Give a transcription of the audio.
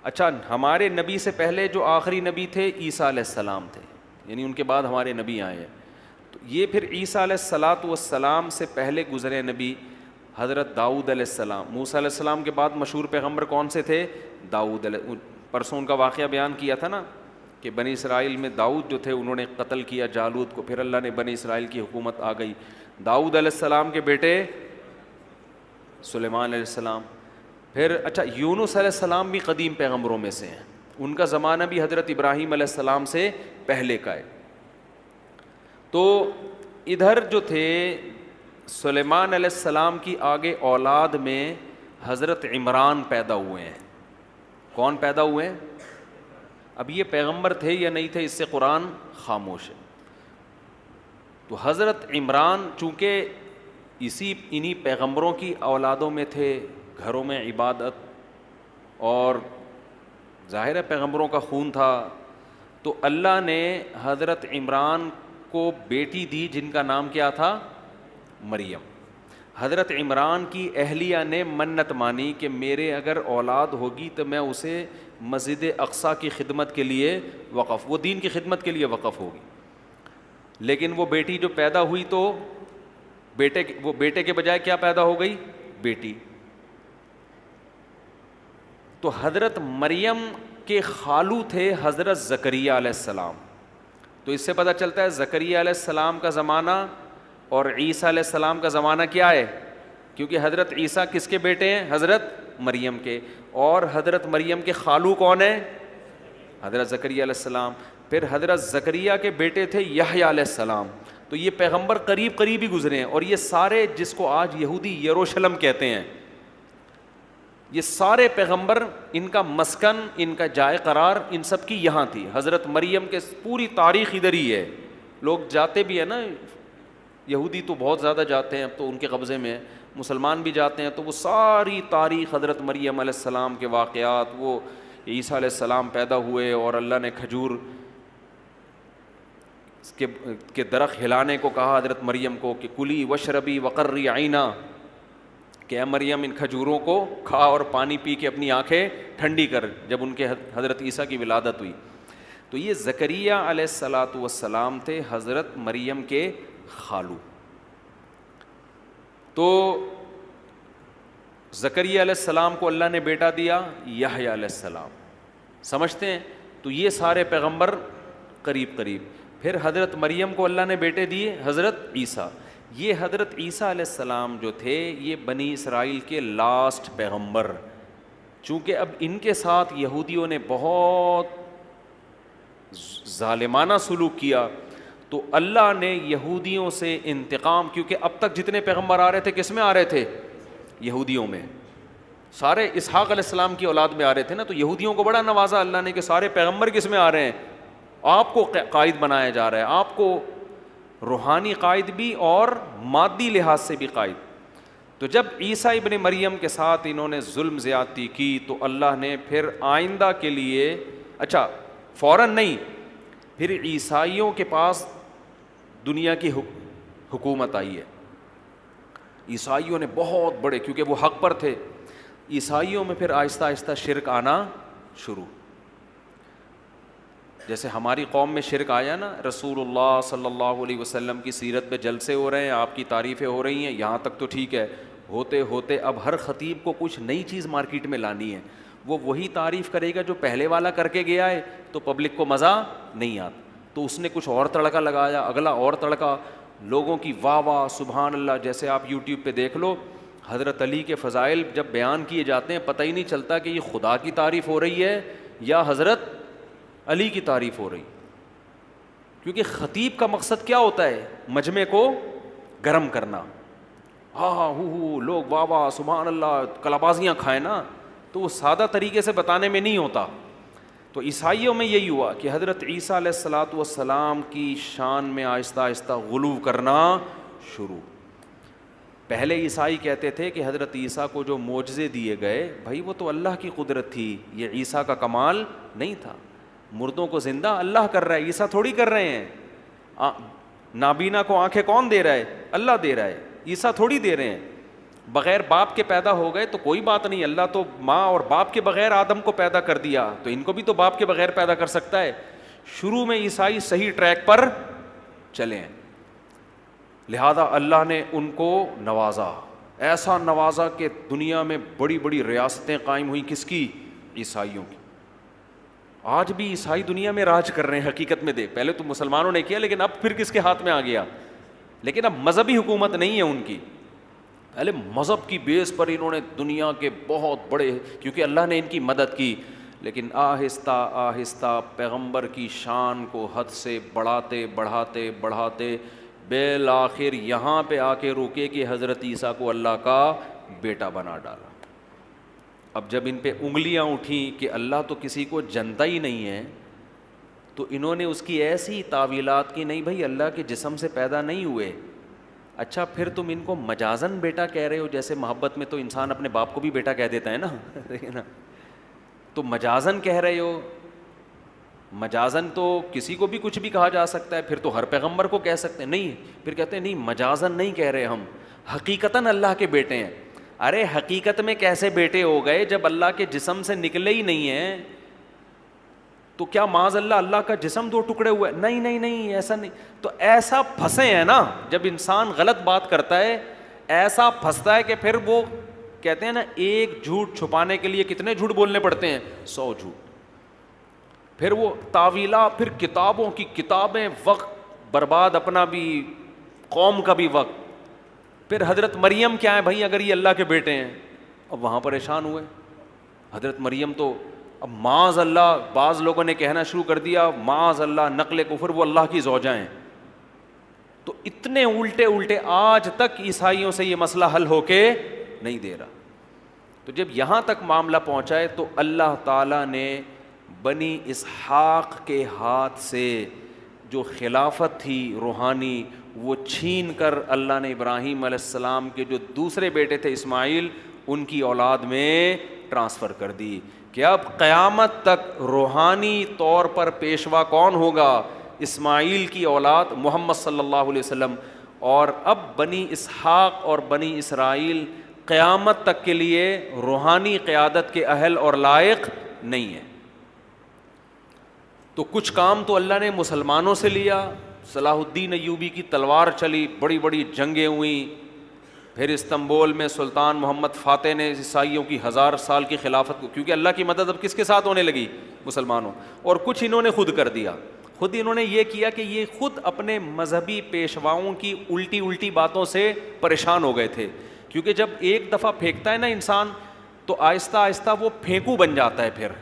اچھا ہمارے نبی سے پہلے جو آخری نبی تھے عیسیٰ علیہ السلام تھے، یعنی ان کے بعد ہمارے نبی آئے ہیں. تو یہ پھر عیسیٰ علیہ السلام سے پہلے گزرے نبی حضرت داؤد علیہ السلام. موسیٰ علیہ السلام کے بعد مشہور پیغمبر کون سے تھے؟ داؤد علیہ. پرسوں ان کا واقعہ بیان کیا تھا نا کہ بنی اسرائیل میں داؤد جو تھے انہوں نے قتل کیا جالوت کو، پھر اللہ نے بنی اسرائیل کی حکومت آ گئی. داؤد علیہ السلام کے بیٹے سلیمان علیہ السلام. پھر اچھا یونس علیہ السلام بھی قدیم پیغمبروں میں سے ہیں، ان کا زمانہ بھی حضرت ابراہیم علیہ السلام سے پہلے کا ہے. تو ادھر جو تھے سلیمان علیہ السلام کی آگے اولاد میں حضرت عمران پیدا ہوئے ہیں. کون پیدا ہوئے ہیں؟ اب یہ پیغمبر تھے یا نہیں تھے اس سے قرآن خاموش ہے. تو حضرت عمران چونکہ انہی پیغمبروں کی اولادوں میں تھے، گھروں میں عبادت اور ظاہر ہے پیغمبروں کا خون تھا، تو اللہ نے حضرت عمران کو بیٹی دی جن کا نام کیا تھا؟ مریم. حضرت عمران کی اہلیہ نے منت مانی کہ میرے اگر اولاد ہوگی تو میں اسے مسجد اقصیٰ کی خدمت کے لیے وقف، وہ دین کی خدمت کے لیے وقف ہوگی. لیکن وہ بیٹی جو پیدا ہوئی تو بیٹے کے بجائے کیا پیدا ہو گئی؟ بیٹی. تو حضرت مریم کے خالو تھے حضرت زکریہ علیہ السلام. تو اس سے پتہ چلتا ہے زکریہ علیہ السلام کا زمانہ اور عیسیٰ علیہ السلام کا زمانہ کیا ہے، کیونکہ حضرت عیسیٰ کس کے بیٹے ہیں؟ حضرت مریم کے. اور حضرت مریم کے خالو کون ہیں؟ حضرت زکریہ علیہ السلام. پھر حضرت زکریہ کے بیٹے تھے یحییٰ علیہ السلام. تو یہ پیغمبر قریب قریب ہی گزرے ہیں، اور یہ سارے جس کو آج یہودی یروشلم کہتے ہیں، یہ سارے پیغمبر ان کا مسکن، ان کا جائے قرار ان سب کی یہاں تھی. حضرت مریم کے پوری تاریخ ادھر ہی ہے. لوگ جاتے بھی ہیں نا، یہودی تو بہت زیادہ جاتے ہیں، اب تو ان کے قبضے میں ہے، مسلمان بھی جاتے ہیں، تو وہ ساری تاریخ حضرت مریم علیہ السلام کے واقعات، وہ عیسیٰ علیہ السلام پیدا ہوئے اور اللہ نے کھجور کے درخت ہلانے کو کہا حضرت مریم کو کہ کلی وشربی وقرری عینا، کہ اے مریم ان کھجوروں کو کھا اور پانی پی کے اپنی آنکھیں ٹھنڈی کر، جب ان کے حضرت عیسیٰ کی ولادت ہوئی. تو یہ زکریہ علیہ السلام تھے حضرت مریم کے خالو. تو زکریہ علیہ السلام کو اللہ نے بیٹا دیا یحییٰ علیہ السلام. سمجھتے ہیں؟ تو یہ سارے پیغمبر قریب قریب. پھر حضرت مریم کو اللہ نے بیٹے دیے حضرت عیسیٰ. یہ حضرت عیسیٰ علیہ السلام جو تھے یہ بنی اسرائیل کے لاسٹ پیغمبر. چونکہ اب ان کے ساتھ یہودیوں نے بہت ظالمانہ سلوک کیا، تو اللہ نے یہودیوں سے انتقام، کیونکہ اب تک جتنے پیغمبر آ رہے تھے کس میں آ رہے تھے؟ یہودیوں میں. سارے اسحاق علیہ السلام کی اولاد میں آ رہے تھے نا. تو یہودیوں کو بڑا نوازا اللہ نے کہ سارے پیغمبر کس میں آ رہے ہیں؟ آپ کو قائد بنایا جا رہا ہے، آپ کو روحانی قائد بھی اور مادی لحاظ سے بھی قائد. تو جب عیسیٰ ابن مریم کے ساتھ انہوں نے ظلم زیادتی کی تو اللہ نے پھر آئندہ کے لیے، اچھا فوراً نہیں، پھر عیسائیوں کے پاس دنیا کی حکومت آئی ہے. عیسائیوں نے بہت بڑے، کیونکہ وہ حق پر تھے، عیسائیوں میں پھر آہستہ آہستہ شرک آنا شروع. جیسے ہماری قوم میں شرک آیا نا، رسول اللہ صلی اللہ علیہ وسلم کی سیرت پہ جلسے ہو رہے ہیں، آپ کی تعریفیں ہو رہی ہیں، یہاں تک تو ٹھیک ہے. ہوتے ہوتے اب ہر خطیب کو کچھ نئی چیز مارکیٹ میں لانی ہے. وہ وہی تعریف کرے گا جو پہلے والا کر کے گیا ہے، تو پبلک کو مزہ نہیں آتا. تو اس نے کچھ اور تڑکا لگایا، اگلا اور تڑکا، لوگوں کی واہ واہ سبحان اللہ. جیسے آپ یوٹیوب پہ دیکھ لو، حضرت علی کے فضائل جب بیان کیے جاتے ہیں پتہ ہی نہیں چلتا کہ یہ خدا کی تعریف ہو رہی ہے یا حضرت علی کی تعریف ہو رہی. کیونکہ خطیب کا مقصد کیا ہوتا ہے؟ مجمع کو گرم کرنا. ہاں ہاں ہو لوگ واہ واہ سبحان اللہ کلابازیاں کھائیں نا، تو وہ سادہ طریقے سے بتانے میں نہیں ہوتا. تو عیسائیوں میں یہی ہوا کہ حضرت عیسیٰ علیہ السلام کی شان میں آہستہ آہستہ غلو کرنا شروع. پہلے عیسائی کہتے تھے کہ حضرت عیسیٰ کو جو معجزے دیے گئے بھائی وہ تو اللہ کی قدرت تھی، یہ عیسیٰ کا کمال نہیں تھا. مردوں کو زندہ اللہ کر رہا ہے، عیسیٰ تھوڑی کر رہے ہیں. نابینا کو آنکھیں کون دے رہا ہے؟ اللہ دے رہا ہے، عیسیٰ تھوڑی دے رہے ہیں. بغیر باپ کے پیدا ہو گئے تو کوئی بات نہیں, اللہ تو ماں اور باپ کے بغیر آدم کو پیدا کر دیا, تو ان کو بھی تو باپ کے بغیر پیدا کر سکتا ہے. شروع میں عیسائی صحیح ٹریک پر چلے ہیں, لہذا اللہ نے ان کو نوازا, ایسا نوازا کہ دنیا میں بڑی بڑی ریاستیں قائم ہوئیں. کس کی؟ عیسائیوں کی. آج بھی عیسائی دنیا میں راج کر رہے ہیں حقیقت میں. دے پہلے تو مسلمانوں نے کیا, لیکن اب پھر کس کے ہاتھ میں آ گیا؟ لیکن اب مذہبی حکومت نہیں ہے ان کی, پہلے مذہب کی بیس پر انہوں نے دنیا کے بہت بڑے, کیونکہ اللہ نے ان کی مدد کی. لیکن آہستہ آہستہ پیغمبر کی شان کو حد سے بڑھاتے بڑھاتے بڑھاتے بالآخر یہاں پہ آ کے روکے کہ حضرت عیسیٰ کو اللہ کا بیٹا بنا ڈالا. اب جب ان پہ انگلیاں اٹھیں کہ اللہ تو کسی کو جنتا ہی نہیں ہے, تو انہوں نے اس کی ایسی تعویلات کی, نہیں بھائی اللہ کے جسم سے پیدا نہیں ہوئے. اچھا پھر تم ان کو مجازن بیٹا کہہ رہے ہو, جیسے محبت میں تو انسان اپنے باپ کو بھی بیٹا کہہ دیتا ہے نا, تو مجازن کہہ رہے ہو. مجازن تو کسی کو بھی کچھ بھی کہا جا سکتا ہے, پھر تو ہر پیغمبر کو کہہ سکتے ہیں. نہیں, پھر کہتے ہیں نہیں مجازن نہیں کہہ رہے ہم, حقیقتاً اللہ کے بیٹے ہیں. ارے حقیقت میں کیسے بیٹے ہو گئے جب اللہ کے جسم سے نکلے ہی نہیں ہیں؟ تو کیا معاذ اللہ اللہ کا جسم دو ٹکڑے ہوئے؟ نہیں نہیں نہیں, ایسا نہیں. تو ایسا پھنسے ہیں نا, جب انسان غلط بات کرتا ہے ایسا پھنستا ہے کہ پھر وہ کہتے ہیں نا, ایک جھوٹ چھپانے کے لیے کتنے جھوٹ بولنے پڑتے ہیں؟ 100 جھوٹ. پھر وہ تعویلات, پھر کتابوں کی کتابیں, وقت برباد اپنا بھی قوم کا بھی وقت. پھر حضرت مریم کیا ہے بھائی اگر یہ اللہ کے بیٹے ہیں؟ اب وہاں پریشان ہوئے. حضرت مریم تو اب معاذ اللہ, بعض لوگوں نے کہنا شروع کر دیا معاذ اللہ نقل کفر, وہ اللہ کی زوجہ ہیں. تو اتنے الٹے الٹے, آج تک عیسائیوں سے یہ مسئلہ حل ہو کے نہیں دے رہا. تو جب یہاں تک معاملہ پہنچا ہے تو اللہ تعالیٰ نے بنی اسحاق کے ہاتھ سے جو خلافت تھی روحانی, وہ چھین کر اللہ نے ابراہیم علیہ السلام کے جو دوسرے بیٹے تھے اسماعیل, ان کی اولاد میں ٹرانسفر کر دی. کہ اب قیامت تک روحانی طور پر پیشوا کون ہوگا؟ اسماعیل کی اولاد محمد صلی اللہ علیہ وسلم. اور اب بنی اسحاق اور بنی اسرائیل قیامت تک کے لیے روحانی قیادت کے اہل اور لائق نہیں ہے. تو کچھ کام تو اللہ نے مسلمانوں سے لیا. صلاح الدین ایوبی کی تلوار چلی, بڑی بڑی جنگیں ہوئیں. پھر استنبول میں سلطان محمد فاتح نے عیسائیوں کی 1000 سال کی خلافت کو, کیونکہ اللہ کی مدد اب کس کے ساتھ ہونے لگی؟ مسلمانوں. اور کچھ انہوں نے خود کر دیا. خود انہوں نے یہ کیا کہ یہ خود اپنے مذہبی پیشواؤں کی الٹی الٹی باتوں سے پریشان ہو گئے تھے. کیونکہ جب ایک دفعہ پھینکتا ہے نا انسان, تو آہستہ آہستہ وہ پھینکو بن جاتا ہے. پھر